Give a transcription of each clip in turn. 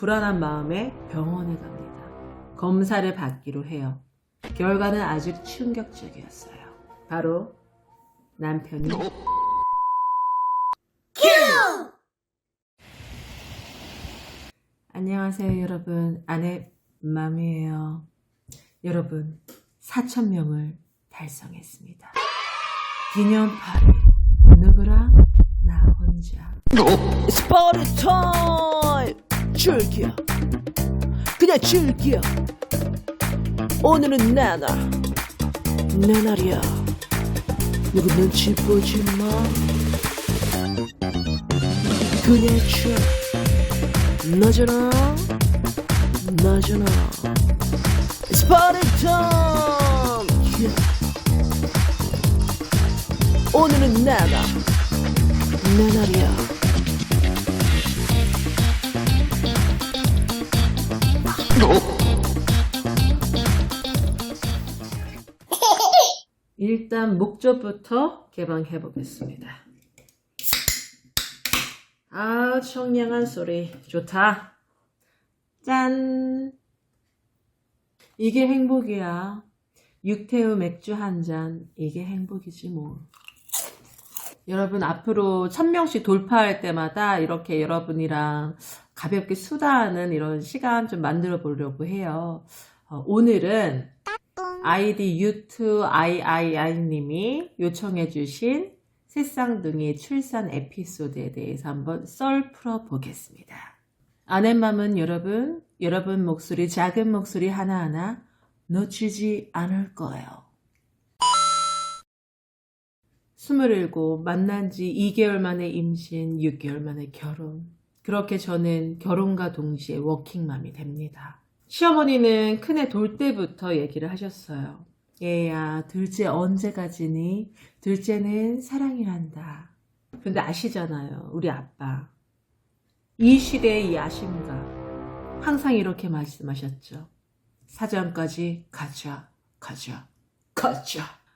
불안한 마음에 병원에 갑니다. 검사를 받기로 해요. 결과는 아주 충격적이었어요. 바로 남편이 안녕하세요 여러분, 아내 맘이에요. 여러분, 4,000명을 달성했습니다. 기념파리 누구랑? 나 혼자. It's party time! 즐겨. 그냥 즐겨. 오늘은 내 날이야. 누구 눈치 보지 마. 그냥 나잖아. It's party time! Yeah. 오늘은 내 날이야. 일단 목젖부터 개방해 보겠습니다. 아, 청량한 소리 좋다. 짠! 이게 행복이야. 육태우 맥주 한 잔, 이게 행복이지 뭐. 여러분, 앞으로 1,000명씩 돌파할 때마다 이렇게 여러분이랑 가볍게 수다하는 이런 시간 좀 만들어 보려고 해요. 오늘은 아이디 유투III님이 요청해 주신 새쌍둥이 출산 에피소드에 대해서 한번 썰 풀어 보겠습니다. 아내맘은 여러분 목소리, 작은 목소리 하나하나 놓치지 않을 거예요. 27, 만난 지 2개월 만에 임신, 6개월 만에 결혼. 그렇게 저는 결혼과 동시에 워킹맘이 됩니다. 시어머니는 큰애 돌 때부터 얘기를 하셨어요. 얘야, 둘째 언제 가지니? 둘째는 사랑이란다. 근데 아시잖아요, 우리 아빠. 이 시대의 이 아심가 항상 이렇게 말씀하셨죠. 사장까지 가자.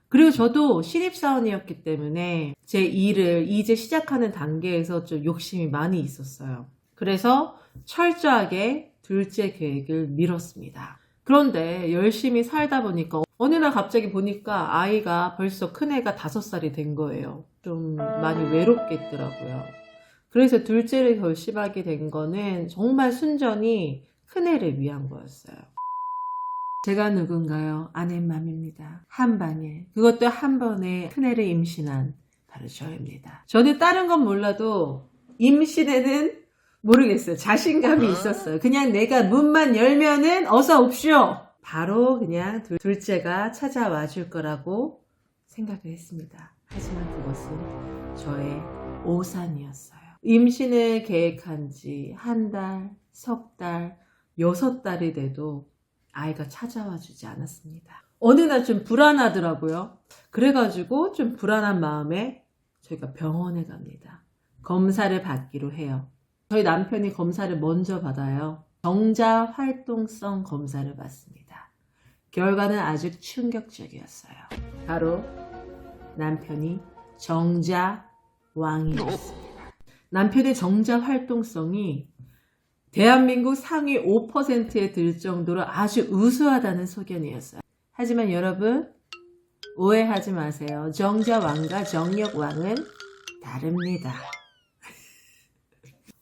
그리고 저도 신입사원이었기 때문에 제 일을 이제 시작하는 단계에서 좀 욕심이 많이 있었어요. 그래서 철저하게 둘째 계획을 미뤘습니다. 그런데 열심히 살다 보니까 어느 날 갑자기 보니까 아이가 벌써 큰애가 5살이 된 거예요. 좀 많이 외롭겠더라고요. 그래서 둘째를 결심하게 된 거는 정말 순전히 큰애를 위한 거였어요. 제가 누군가요? 아내맘입니다. 한 방에, 그것도 한 번에 큰애를 임신한 바로 저입니다. 저는 다른 건 몰라도 임신에는 모르겠어요. 자신감이 있었어요. 그냥 내가 문만 열면은 어서 옵쇼! 바로 그냥 둘째가 찾아와 줄 거라고 생각을 했습니다. 하지만 그것은 저의 오산이었어요. 임신을 계획한 지 한 달, 석 달, 6달이 돼도 아이가 찾아와 주지 않았습니다. 어느 날 좀 불안하더라고요. 그래가지고 좀 불안한 마음에 저희가 병원에 갑니다. 검사를 받기로 해요. 저희 남편이 검사를 먼저 받아요. 정자 활동성 검사를 받습니다. 결과는 아주 충격적이었어요. 바로 남편이 정자 왕이었습니다. 남편의 정자 활동성이 대한민국 상위 5%에 들 정도로 아주 우수하다는 소견이었어요. 하지만 여러분, 오해하지 마세요. 정자왕과 정력왕은 다릅니다.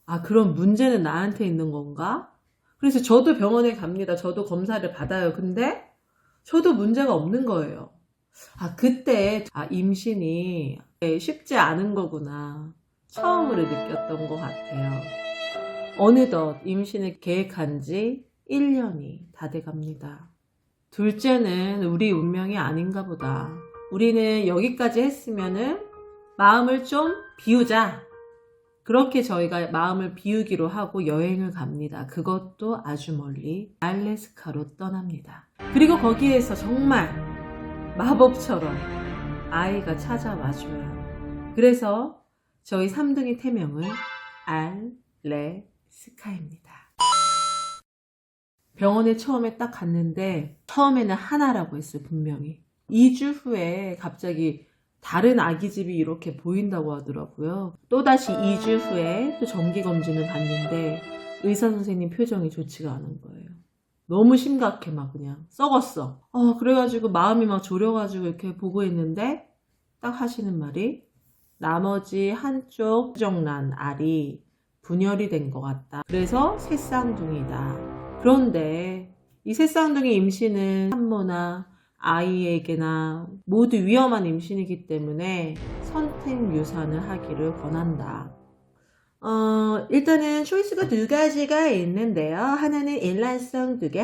아, 그럼 문제는 나한테 있는 건가? 그래서 저도 병원에 갑니다. 저도 검사를 받아요. 근데 저도 문제가 없는 거예요. 아, 그때 임신이 쉽지 않은 거구나. 처음으로 느꼈던 것 같아요. 어느덧 임신을 계획한 지 1년이 다 돼갑니다. 둘째는 우리 운명이 아닌가 보다. 우리는 여기까지 했으면은 마음을 좀 비우자. 그렇게 저희가 마음을 비우기로 하고 여행을 갑니다. 그것도 아주 멀리 알래스카로 떠납니다. 그리고 거기에서 정말 마법처럼 아이가 찾아와줘요. 그래서 저희 3등이 태명은 알래스카입니다. 병원에 처음에 딱 갔는데 처음에는 하나라고 했어요. 분명히 2주 후에 갑자기 다른 아기집이 이렇게 보인다고 하더라고요. 또다시 2주 후에 또 정기검진을 갔는데 의사 선생님 표정이 좋지가 않은 거예요. 너무 심각해, 막 그냥 썩었어. 그래가지고 마음이 막 졸여가지고 이렇게 보고 있는데 딱 하시는 말이, 나머지 한쪽 수정란 알이 분열이 된 것 같다. 그래서 새쌍둥이다. 그런데 이 새쌍둥이 임신은 산모나 아이에게나 모두 위험한 임신이기 때문에 선택 유산을 하기를 권한다. 일단은 초이스가 두 가지가 있는데요. 하나는 일란성 2개,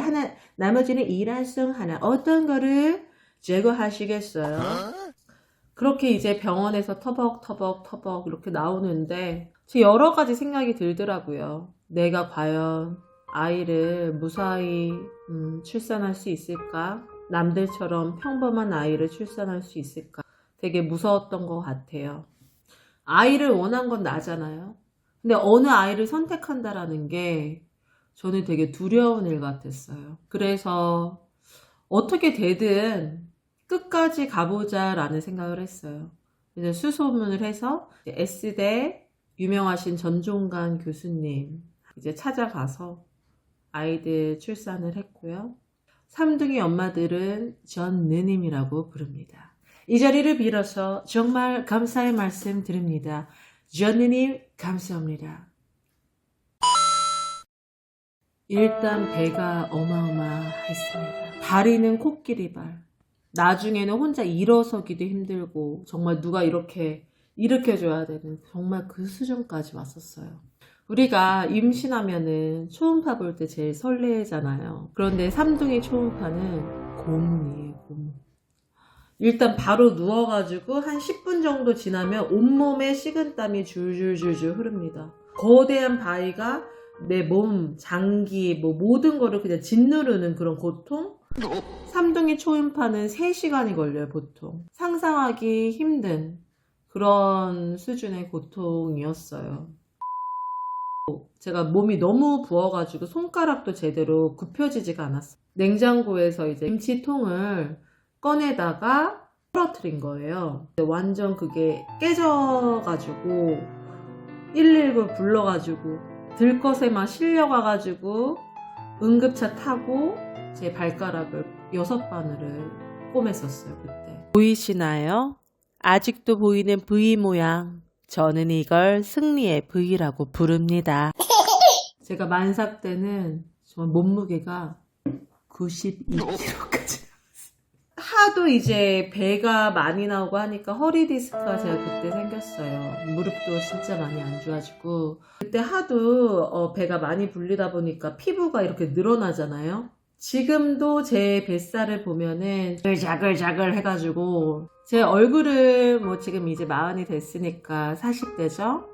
나머지는 이란성 하나. 어떤 거를 제거하시겠어요? 그렇게 이제 병원에서 터벅 이렇게 나오는데 여러 가지 생각이 들더라고요. 내가 과연 아이를 무사히 출산할 수 있을까? 남들처럼 평범한 아이를 출산할 수 있을까? 되게 무서웠던 것 같아요. 아이를 원한 건 나잖아요. 근데 어느 아이를 선택한다라는 게 저는 되게 두려운 일 같았어요. 그래서 어떻게 되든 끝까지 가보자 라는 생각을 했어요. 이제 수소문을 해서 S대 유명하신 전종관 교수님 이제 찾아가서 아이들 출산을 했고요. 삼둥이 엄마들은 전느님이라고 부릅니다. 이 자리를 빌어서 정말 감사의 말씀 드립니다. 전느님 감사합니다. 일단 배가 어마어마했습니다. 다리는 코끼리발. 나중에는 혼자 일어서기도 힘들고 정말 누가 이렇게 일으켜줘야 되는 정말 그 수준까지 왔었어요. 우리가 임신하면은 초음파 볼 때 제일 설레잖아요. 그런데 삼둥이 초음파는 곰이에요, 곰. 일단 바로 누워가지고 한 10분 정도 지나면 온몸에 식은땀이 줄줄줄줄 흐릅니다. 거대한 바위가 내 몸, 장기, 모든 거를 그냥 짓누르는 그런 고통? 삼둥이 초음파는 3시간이 걸려요, 보통. 상상하기 힘든 그런 수준의 고통이었어요. 제가 몸이 너무 부어가지고 손가락도 제대로 굽혀지지가 않았어요. 냉장고에서 이제 김치통을 꺼내다가 떨어뜨린 거예요. 완전 그게 깨져가지고 119 불러가지고 들것에만 실려가가지고 응급차 타고 제 발가락을 6바늘을 꿰맸었어요, 그때. 보이시나요? 아직도 보이는 V 모양. 저는 이걸 승리의 V라고 부릅니다. 제가 만삭 때는 정말 몸무게가 92kg까지 하도 이제 배가 많이 나오고 하니까 허리 디스크가 제가 그때 생겼어요. 무릎도 진짜 많이 안 좋아지고 그때 하도 배가 많이 불리다 보니까 피부가 이렇게 늘어나잖아요. 지금도 제 뱃살을 보면은 자글자글 해가지고 제 얼굴은 지금 이제 40이 됐으니까 40대죠.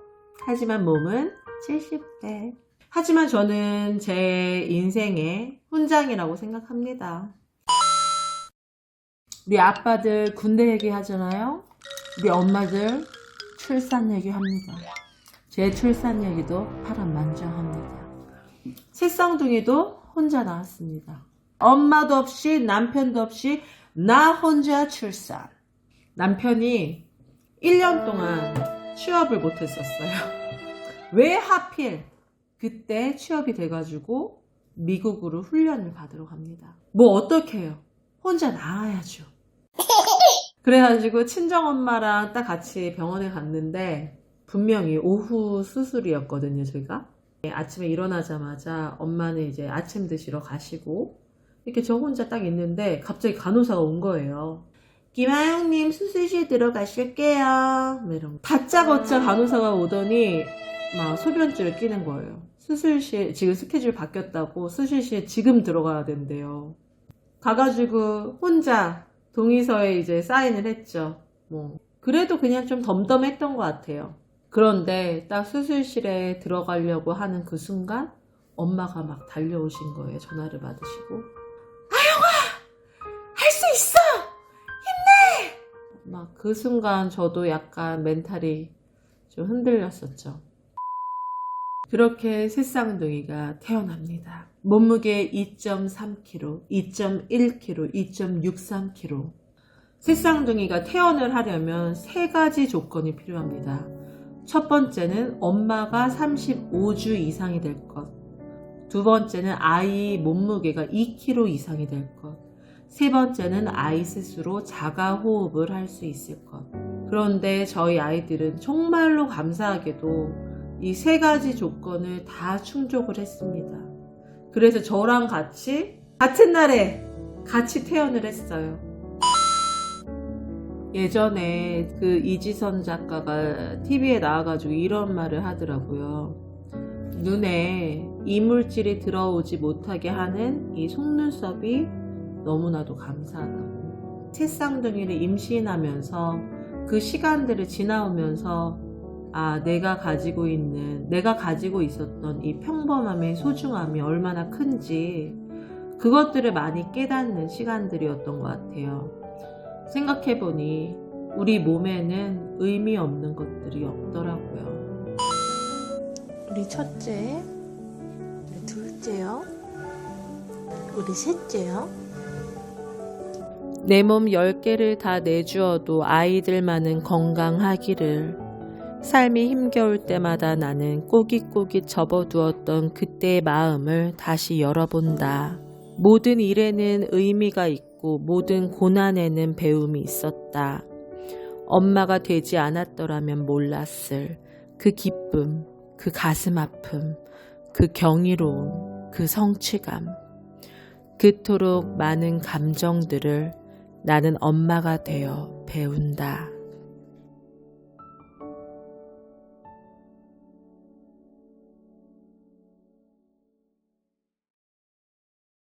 하지만 몸은 70대. 하지만 저는 제 인생의 훈장이라고 생각합니다. 우리 아빠들 군대 얘기하잖아요. 우리 엄마들 출산 얘기합니다. 제 출산 얘기도 파란만장합니다. 새쌍둥이도 혼자 낳았습니다. 엄마도 없이 남편도 없이 나 혼자 출산. 남편이 1년 동안 취업을 못했었어요. 왜 하필 그때 취업이 돼가지고 미국으로 훈련을 받으러 갑니다. 어떻게 해요? 혼자 낳아야죠. 그래가지고 친정엄마랑 딱 같이 병원에 갔는데 분명히 오후 수술이었거든요, 저희가. 아침에 일어나자마자 엄마는 이제 아침 드시러 가시고 이렇게 저 혼자 딱 있는데 갑자기 간호사가 온 거예요. 김하영님 수술실 들어가실게요. 이런 다짜고짜 간호사가 오더니 막 소변줄을 끼는 거예요. 수술실 지금 스케줄 바뀌었다고 수술실 지금 들어가야 된대요. 가가지고 혼자 동의서에 이제 사인을 했죠. 그래도 그냥 좀 덤덤했던 것 같아요. 그런데 딱 수술실에 들어가려고 하는 그 순간 엄마가 막 달려오신 거예요. 전화를 받으시고 아영아! 할 수 있어! 힘내! 막 그 순간 저도 약간 멘탈이 좀 흔들렸었죠. 그렇게 새쌍둥이가 태어납니다. 몸무게 2.3kg, 2.1kg, 2.63kg. 새쌍둥이가 태어날 하려면 3가지 조건이 필요합니다. 첫 번째는 엄마가 35주 이상이 될 것. 두 번째는 아이 몸무게가 2kg 이상이 될 것. 세 번째는 아이 스스로 자가 호흡을 할 수 있을 것. 그런데 저희 아이들은 정말로 감사하게도 이 세 가지 조건을 다 충족을 했습니다. 그래서 저랑 같은 날에 같이 퇴원을 했어요. 예전에 그 이지선 작가가 TV에 나와가지고 이런 말을 하더라고요. 눈에 이물질이 들어오지 못하게 하는 이 속눈썹이 너무나도 감사하다고. 새쌍둥이를 임신하면서 그 시간들을 지나오면서 내가 가지고 있었던 이 평범함의 소중함이 얼마나 큰지 그것들을 많이 깨닫는 시간들이었던 것 같아요. 생각해보니 우리 몸에는 의미 없는 것들이 없더라고요. 우리 첫째, 우리 둘째요, 우리 셋째요. 내 몸 10개를 다 내주어도 아이들만은 건강하기를. 삶이 힘겨울 때마다 나는 꼬깃꼬깃 접어두었던 그때의 마음을 다시 열어본다. 모든 일에는 의미가 있고 모든 고난에는 배움이 있었다. 엄마가 되지 않았더라면 몰랐을 그 기쁨, 그 가슴 아픔, 그 경이로움, 그 성취감. 그토록 많은 감정들을 나는 엄마가 되어 배운다.